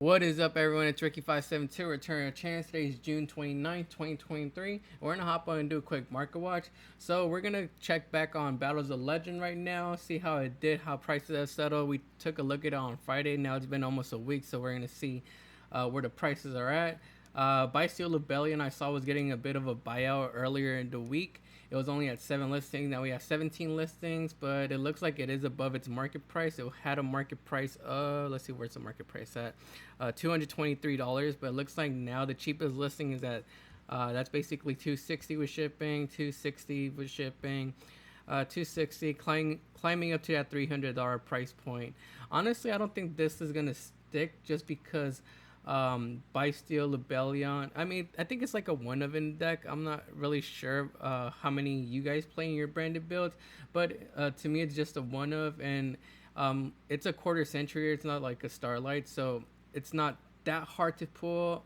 What is up, everyone? It's Ricky572 returning a chance. Today is June 29th, 2023. We're gonna hop on and do a quick market watch. So we're gonna check back on Battles of Legend right now, see how it did, how prices have settled. We took a look at it on Friday. Now it's been almost a week, so we're gonna see where the prices are at. Bysteel Rebellion I saw was getting a bit of a buyout earlier in the week. It was only at 7 listings. Now we have 17 listings, but it looks like it is above its market price. It had a market price of, let's see, where's the market price at? $223, but it looks like now the cheapest listing is at that's basically 260 with shipping, 260 with shipping, 260 climbing up to that $300 price point. Honestly, I don't think this is gonna stick just because Bysteel Rebellion. I mean, I think it's like a one of in deck. I'm not really sure how many you guys play in your branded builds, but to me, it's just a one of, and it's a quarter century. It's not like a Starlight, so it's not that hard to pull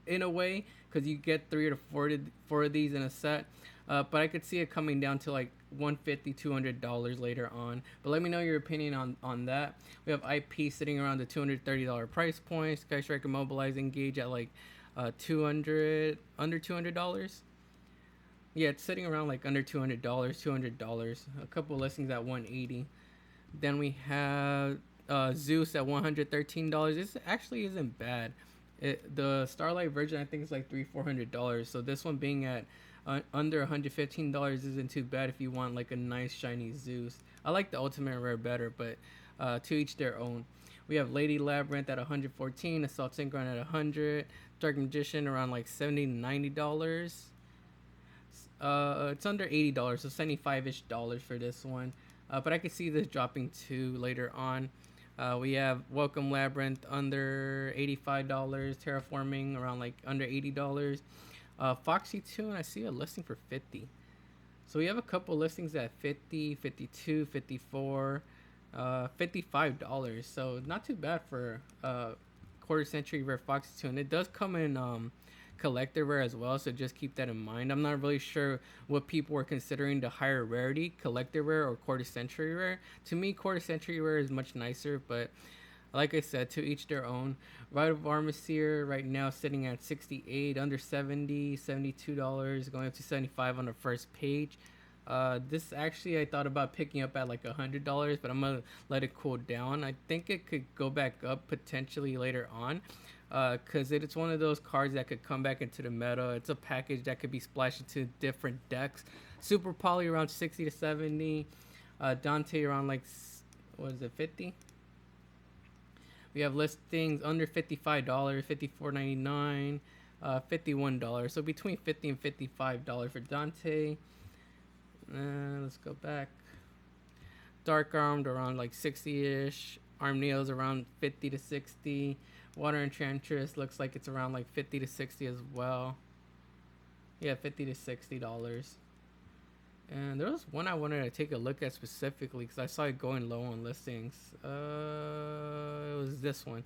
in a way because you get four of these in a set. But I could see it coming down to like 150 $200 later on. But let me know your opinion on that. We have IP sitting around the $230 price point. Sky Striker Mobilize Engage at like 200 under $200. Yeah, it's sitting around like under $200. A couple listings at 180. Then we have Zeus at $113. This actually isn't bad. The Starlight version I think is like $400. So this one being at under $115 isn't too bad if you want like a nice shiny Zeus. I like the Ultimate Rare better, but to each their own. We have Lady Labyrinth at 114, Assault Synchron at 100, Dark Magician around like $90. It's under $80, so 75-ish dollars for this one. But I could see this dropping too later on. We have Welcome Labyrinth under $85, Terraforming around like under $80. Foxy Tune, I see a listing for 50. So we have a couple listings at 50, 52, 54, $55. So not too bad for quarter century rare Foxy Tune. It does come in collector rare as well, so just keep that in mind. I'm not really sure what people were considering the higher rarity, collector rare or quarter century rare. To me, quarter century rare is much nicer, but like I said, to each their own. Rite of Armaseer right now sitting at 68, under 70, $72, going up to 75 on the first page. This actually I thought about picking up at like $100, but I'm gonna let it cool down. I think it could go back up potentially later on, because it's one of those cards that could come back into the meta. It's a package that could be splashed into different decks. Super Poly around 60 to 70. Dante around like, what is it, 50? We have listings under $55, $54.99, $51. So between $50 and $55 for Dante. Let's go back. Dark Armed around like 60-ish. Arm Neos around 50 to 60. Water Enchantress looks like it's around like 50 to 60 as well. Yeah, 50 to $60. And there was one I wanted to take a look at specifically because I saw it going low on listings. It was this one.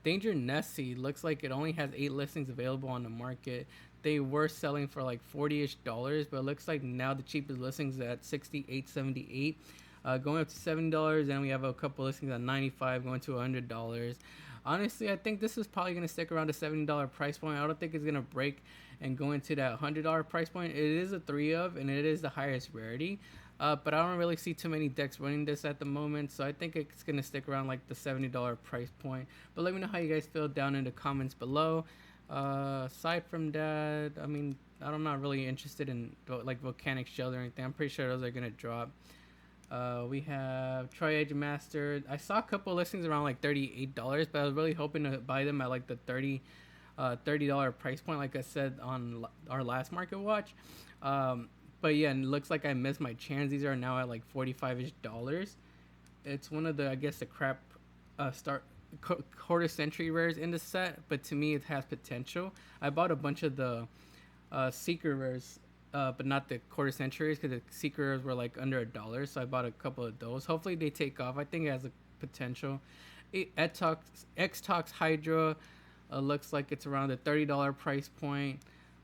Danger Nessie looks like it only has 8 listings available on the market. They were selling for like $40-ish, but it looks like now the cheapest listings at $68.78, going up to $70. And we have a couple listings at $95, going to $100. Honestly, I think this is probably going to stick around the $70 price point. I don't think it's going to break and go into that $100 price point. It is a 3 of, and it is the highest rarity. But I don't really see too many decks running this at the moment, so I think it's going to stick around like the $70 price point. But let me know how you guys feel down in the comments below. Aside from that, I mean, I'm not really interested in like Volcanic Shells or anything. I'm pretty sure those are going to drop. We have Troy Edge Master. I saw a couple listings around like $38, but I was really hoping to buy them at like the $30 price point, like I said on our last market watch. But yeah, and it looks like I missed my chance. These are now at like $45-ish. It's one of the, I guess, the crap quarter century rares in the set, but to me it has potential. I bought a bunch of the Seeker rares, but not the quarter centuries because the Seeker rares were like under $1, so I bought a couple of those. Hopefully they take off. I think it has a potential. X-Tox Hydra looks like it's around the $30 price point.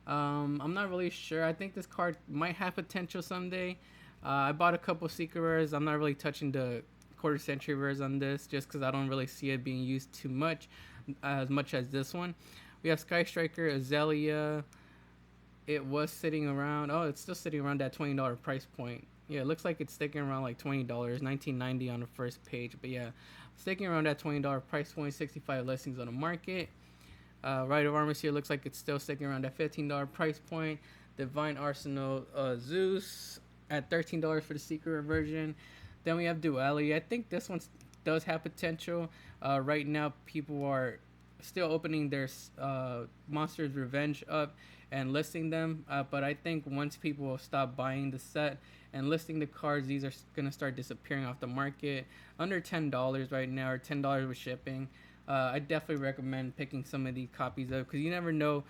I'm not really sure. I think this card might have potential someday. I bought a couple Seeker rares. I'm not really touching the quarter century rares on this just because I don't really see it being used too much. as much as this one. We have Sky Striker, Azalea. It was sitting around. Oh, it's still sitting around that $20 price point. Yeah, it looks like it's sticking around like $20, 19.90 on the first page. But yeah, sticking around that $20 price point. 65 listings on the market. Rite of Armor here looks like it's still sticking around that $15 price point. Divine Arsenal Zeus at $13 for the secret version. Then we have Duality. I think this one does have potential. Right now, people are still opening their Monsters Revenge up and listing them. But I think once people stop buying the set and listing the cards, these are gonna start disappearing off the market. Under $10 right now, or $10 with shipping. I definitely recommend picking some of these copies up because you never know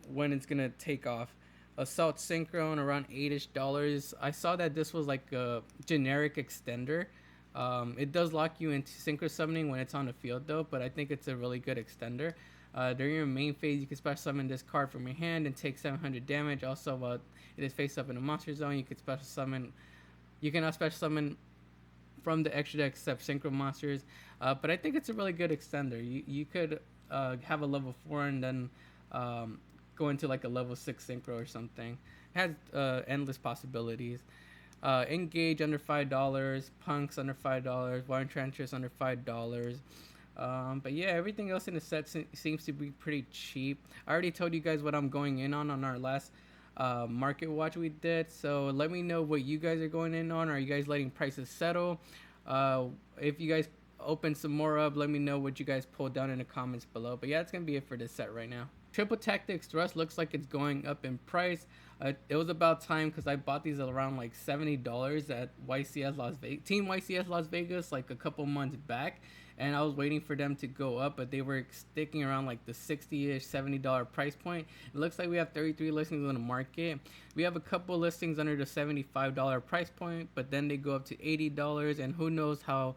when it's gonna take off. Assault Synchron around $8ish. I saw that this was like a generic extender. It does lock you into synchro summoning when it's on the field though, but I think it's a really good extender. During your main phase, you can special summon this card from your hand and take 700 damage. Also, it is face up in a monster zone. You can special summon. You cannot special summon from the extra deck except synchro monsters. But I think it's a really good extender. You could have a level 4 and then go into like a level 6 synchro or something. It has endless possibilities. Engage under $5, Punks under $5, Water Enchantress under $5. But yeah, everything else in the set seems to be pretty cheap. I already told you guys what I'm going in on our last market watch we did. So let me know what you guys are going in on. Are you guys letting prices settle? If you guys open some more up, let me know what you guys pulled down in the comments below. But yeah, that's gonna be it for this set right now. Triple Tactics Thrust looks like it's going up in price. It was about time because I bought these around like $70 at YCS Las Vegas, Team YCS Las Vegas, like a couple months back, and I was waiting for them to go up, but they were sticking around like the $60ish, $70 price point. It looks like we have 33 listings on the market. We have a couple listings under the $75 price point, but then they go up to $80, and who knows how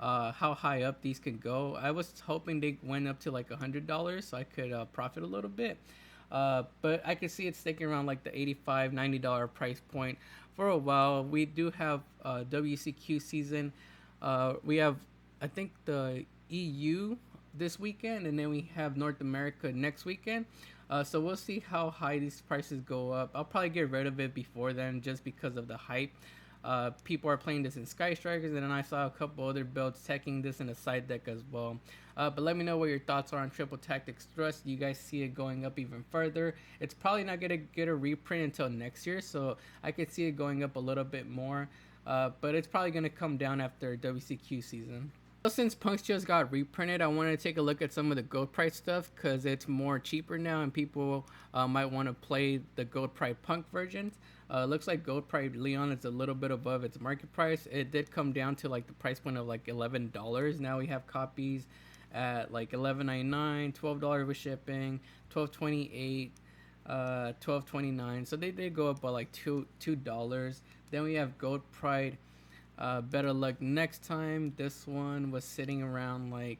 high up these could go. I was hoping they went up to like $100 so I could profit a little bit. But I could see it sticking around like the $85, $90 price point for a while. We do have WCQ season. We have, I think, the EU this weekend, and then we have North America next weekend. So we'll see how high these prices go up. I'll probably get rid of it before then just because of the hype. People are playing this in Sky Strikers, and then I saw a couple other builds teching this in a side deck as well. But let me know what your thoughts are on Triple Tactics Thrust. Do you guys see it going up even further? It's probably not going to get a reprint until next year, so I could see it going up a little bit more. But it's probably going to come down after WCQ season. Since Punks just got reprinted, I wanted to take a look at some of the Gold Price stuff because it's more cheaper now and people might want to play the Gold Price Punk versions. Looks like Gold Price Leon is a little bit above its market price. It did come down to like the price point of like $11. Now we have copies at like $11.99, $12 with shipping, $12.28, $12.29. So they did go up by like $2. Then we have Gold Pride. Better luck next time. This one was sitting around like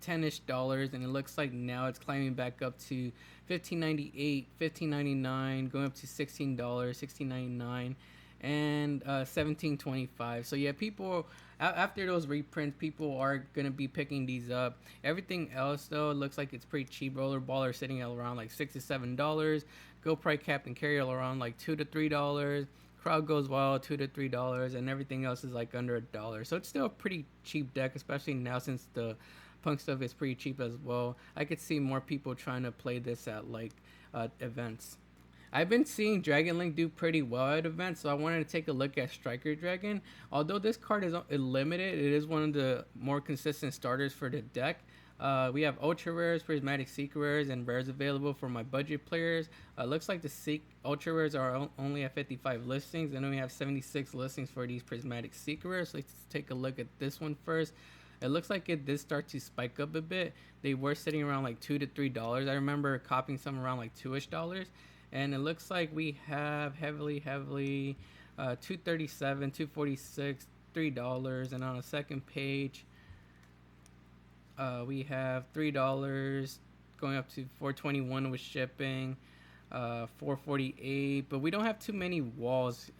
$10ish, and it looks like now it's climbing back up to $15.98, $15.99, going up to $16, $16.99, and $17.25. So yeah, people after those reprints, people are gonna be picking these up. Everything else though looks like it's pretty cheap. Rollerball are sitting at around like $6 to $7. Go Pride Captain Carry around like $2 to $3. Crowd Goes Wild $2 to $3, and everything else is like under $1. So it's still a pretty cheap deck, especially now since the Punk stuff is pretty cheap as well. I could see more people trying to play this at like events. I've been seeing Dragon Link do pretty well at events, so I wanted to take a look at Striker Dragon. Although this card is limited, it is one of the more consistent starters for the deck. We have ultra rares, prismatic secret rares, and rares available for my budget players. Looks like the ultra rares are only at 55 listings, and then we have 76 listings for these prismatic secret rares. Let's take a look at this one first. It looks like it did start to spike up a bit. They were sitting around like $2 to $3. I remember copying some around like $2ish, and it looks like we have heavily $237, $246, $3, and on the second page. We have $3 going up to $4.21 with shipping, $4.48, but we don't have too many walls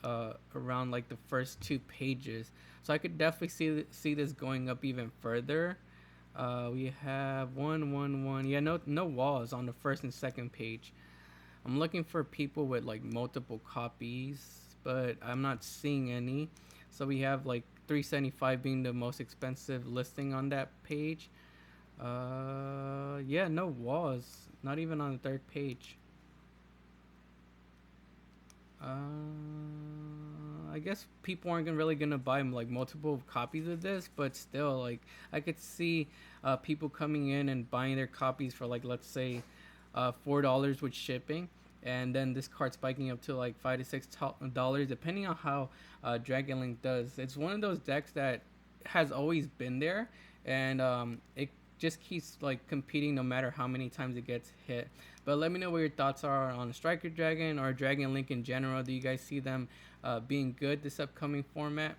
around like the first two pages, so I could definitely see this going up even further. We have 111. Yeah, no walls on the first and second page. I'm looking for people with like multiple copies, but I'm not seeing any. So we have like 375 being the most expensive listing on that page. Yeah, no walls. Not even on the third page. I guess people aren't really gonna buy like multiple copies of this, but still, like I could see people coming in and buying their copies for like let's say $4 with shipping, and then this card spiking up to like $5 to $6 depending on how Dragon Link does. It's one of those decks that has always been there, and it just keeps like competing no matter how many times it gets hit. But let me know what your thoughts are on Striker Dragon or Dragon Link in general. Do you guys see them being good this upcoming format?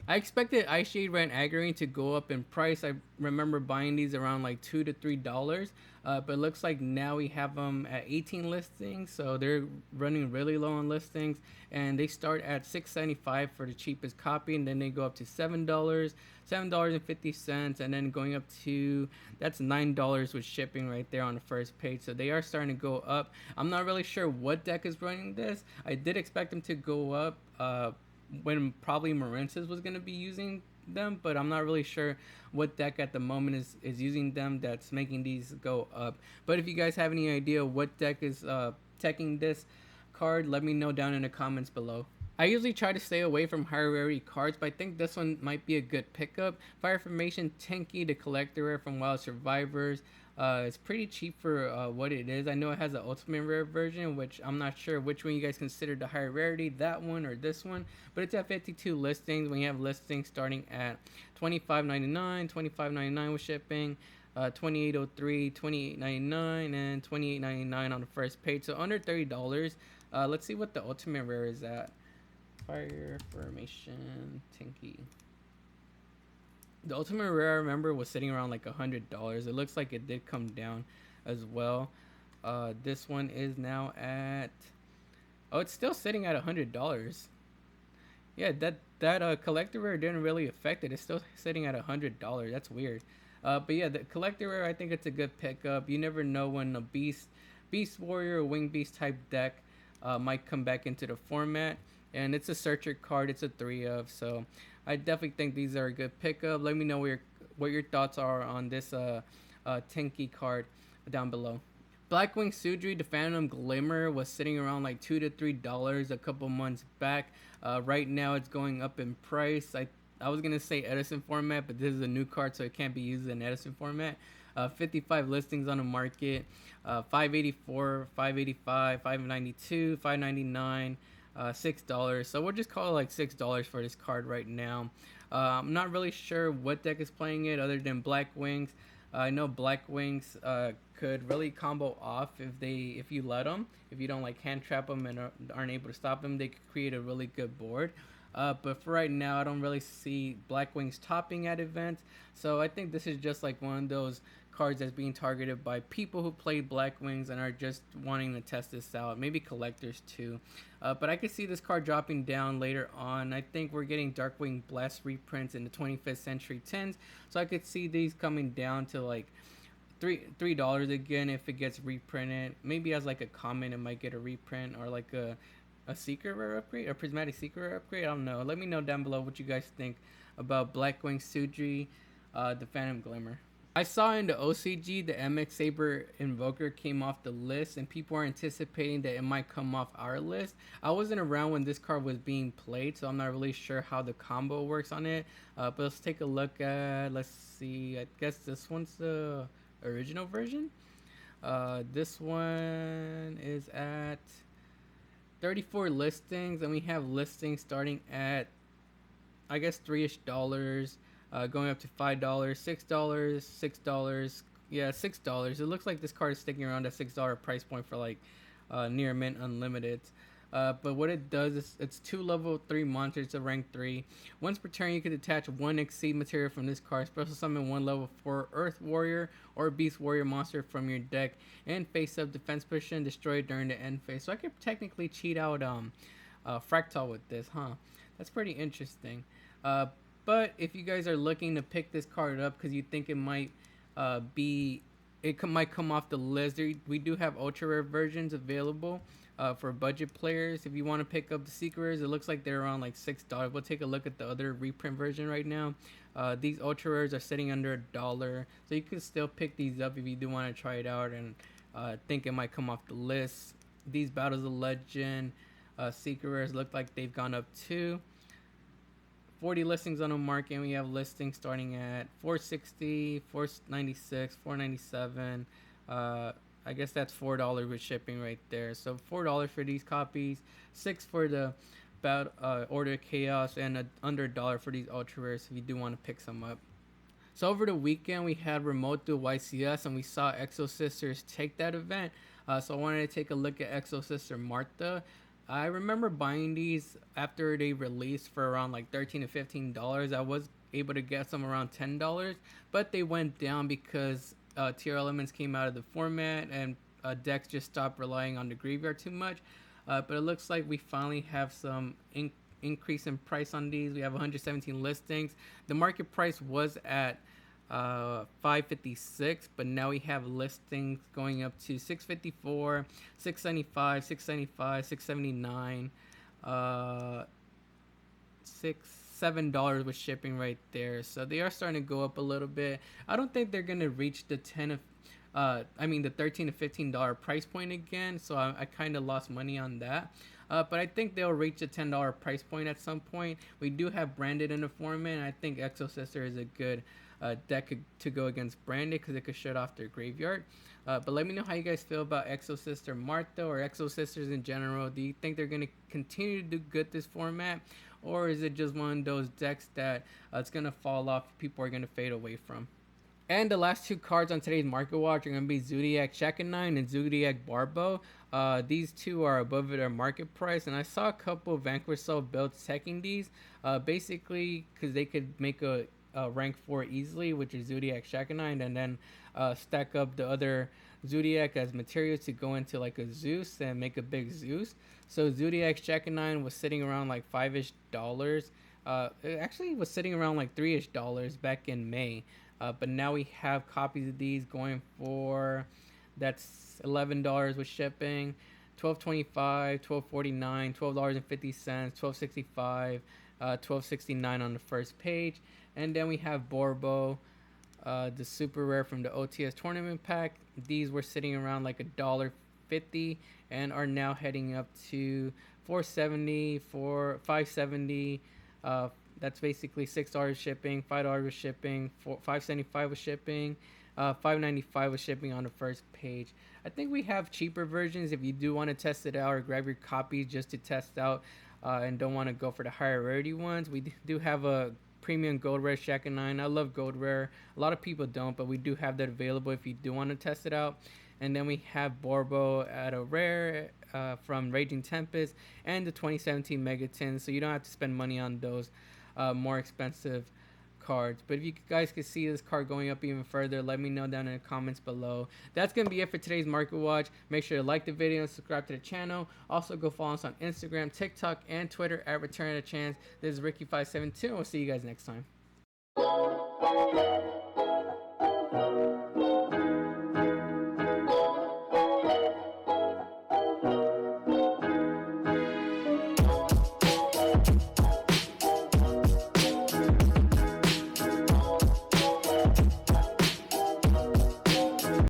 I expected Ice Shade Red Aggerine to go up in price. I remember buying these around like $2 to $3, but it looks like now we have them at 18 listings, so they're running really low on listings. And they start at $6.75 for the cheapest copy, and then they go up to $7.50, and then going up to that's $9 with shipping right there on the first page. So they are starting to go up. I'm not really sure what deck is running this. I did expect them to go up. When probably Marensis was going to be using them, but I'm not really sure what deck at the moment is using them that's making these go up. But if you guys have any idea what deck is teching this card, let me know down in the comments below. I usually try to stay away from higher rarity cards, but I think this one might be a good pickup. Fire Formation Tenki, the collector rare from Wild Survivors. It's pretty cheap for what it is. I know it has an ultimate rare version, which I'm not sure which one you guys consider the higher rarity, that one or this one. But it's at 52 listings. When you have listings starting at $25.99, $25.99 with shipping, $28.03, $28.99, and $28.99 on the first page. So under $30. Let's see what the ultimate rare is at. Fire Formation Tinky. The ultimate rare I remember was sitting around like $100. It looks like it did come down as well. This one is now at it's still sitting at $100. Yeah, that collector rare didn't really affect it. It's still sitting at $100. That's weird. But yeah, the collector rare, I think it's a good pickup. You never know when a beast warrior or wing beast type deck might come back into the format. And it's a searcher card. It's a 3 of, so I definitely think these are a good pickup. Let me know what your thoughts are on this Tenki card down below. Blackwing Sudri, the Phantom Glimmer, was sitting around like $2 to $3 a couple months back. Right now it's going up in price. I was gonna say Edison format, but this is a new card, so it can't be used in Edison format. 55 listings on the market. 584, 585, 592, 599. $6. So we'll just call it like $6 for this card right now. I'm not really sure what deck is playing it other than Black Wings. I know Black Wings could really combo off if you let them. If you don't like hand trap them and aren't able to stop them, they could create a really good board. But for right now, I don't really see Black Wings topping at events. So I think this is just like one of those cards that's being targeted by people who play Black Wings and are just wanting to test this out. Maybe collectors too. But I could see this card dropping down later on. I think we're getting Darkwing Blast reprints in the 25th Century 10s. So I could see these coming down to like $3 again if it gets reprinted. Maybe as like a common, it might get a reprint, or like a secret rare upgrade, a prismatic secret rare upgrade. I don't know. Let me know down below what you guys think about Blackwing Sudri, the Phantom Glimmer. I saw in the OCG the MX Saber Invoker came off the list, and people are anticipating that it might come off our list. I wasn't around when this card was being played, so I'm not really sure how the combo works on it. But let's take a look at, let's see, I guess this one's the original version. This one is at 34 listings, and we have listings starting at, I guess, $3-ish. Going up to $5, $6, yeah, $6. It looks like this card is sticking around that $6 price point for like near mint unlimited. But what it does is it's 2 level 3 monsters to rank 3. Once per turn, you can detach 1 Exceed material from this card, special summon 1 level 4 Earth Warrior or Beast Warrior monster from your deck, and face up defense position, destroy it during the end phase. So I could technically cheat out Fractal with this, huh? That's pretty interesting. But if you guys are looking to pick this card up because you think it might be might come off the list. We do have ultra rare versions available for budget players. If you want to pick up the secret rares, it looks like they're around like $6. We'll take a look at the other reprint version right now. These ultra rares are sitting under $1, so you can still pick these up if you do want to try it out and think it might come off the list. These battles of legend secret rares look like they've gone up too. 40 listings on the market, and we have listings starting at 460, 496, 497. I guess that's $4 with shipping right there. So $4 for these copies, $6 for the Order Chaos, and under $1 for these ultra rares if you do want to pick some up. So over the weekend we had Remote Duel YCS, and we saw Exo Sisters take that event. So I wanted to take a look at Exo Sister Martha. I remember buying these after they released for around like $13 to $15. I was able to get some around $10, but they went down because TR Elements came out of the format and decks just stopped relying on the graveyard too much. But it looks like we finally have some increase in price on these. We have 117 listings. The market price was at $556, but now we have listings going up to $654, $675, $675, $679, $7 with shipping right there. So they are starting to go up a little bit. I don't think they're gonna reach the the $13 to $15 price point again. So I kind of lost money on that. But I think they'll reach a $10 price point at some point. We do have Branded in the format, and I think Exo Sister is a good deck to go against Branded because it could shut off their graveyard. But let me know how you guys feel about Exo Sister Martha or Exo Sisters in general. Do you think they're going to continue to do good this format? Or is it just one of those decks that it's going to fall off, people are going to fade away from? And the last two cards on today's Market Watch are going to be Zodiac Shakanine and Zodiac Barbo. These two are above their market price, and I saw a couple of Vanquish Soul builds checking these, basically because they could make a rank 4 easily, which is Zodiac Shakanine, and then stack up the other Zodiac as material to go into like a Zeus and make a big Zeus. So Zodiac Shakanine was sitting around like $5-ish. It actually was sitting around like $3-ish back in May. But now we have copies of these going for, that's $11 with shipping, $12.25, $12.49, $12.50, $12.65, $12.69 on the first page. And then we have Borbo, the super rare from the OTS tournament pack. These were sitting around like $1.50 and are now heading up to $4.70, $5.70. That's basically $6 shipping, $5 with shipping, $5.75 with shipping, $5.95 with shipping on the first page. I think we have cheaper versions if you do want to test it out or grab your copies just to test out and don't want to go for the higher rarity ones. We do have a premium gold rare Shakanine. I love gold rare. A lot of people don't, but we do have that available if you do want to test it out. And then we have Borbo at a rare from Raging Tempest and the 2017 Mega Tin, so you don't have to spend money on those more expensive cards. But if you guys could see this card going up even further, let me know down in the comments below. That's gonna be it for today's Market Watch. Make sure to like the video and subscribe to the channel. Also go follow us on Instagram, TikTok, and Twitter at Return of the Chance. This is Ricky572, and we'll see you guys next time.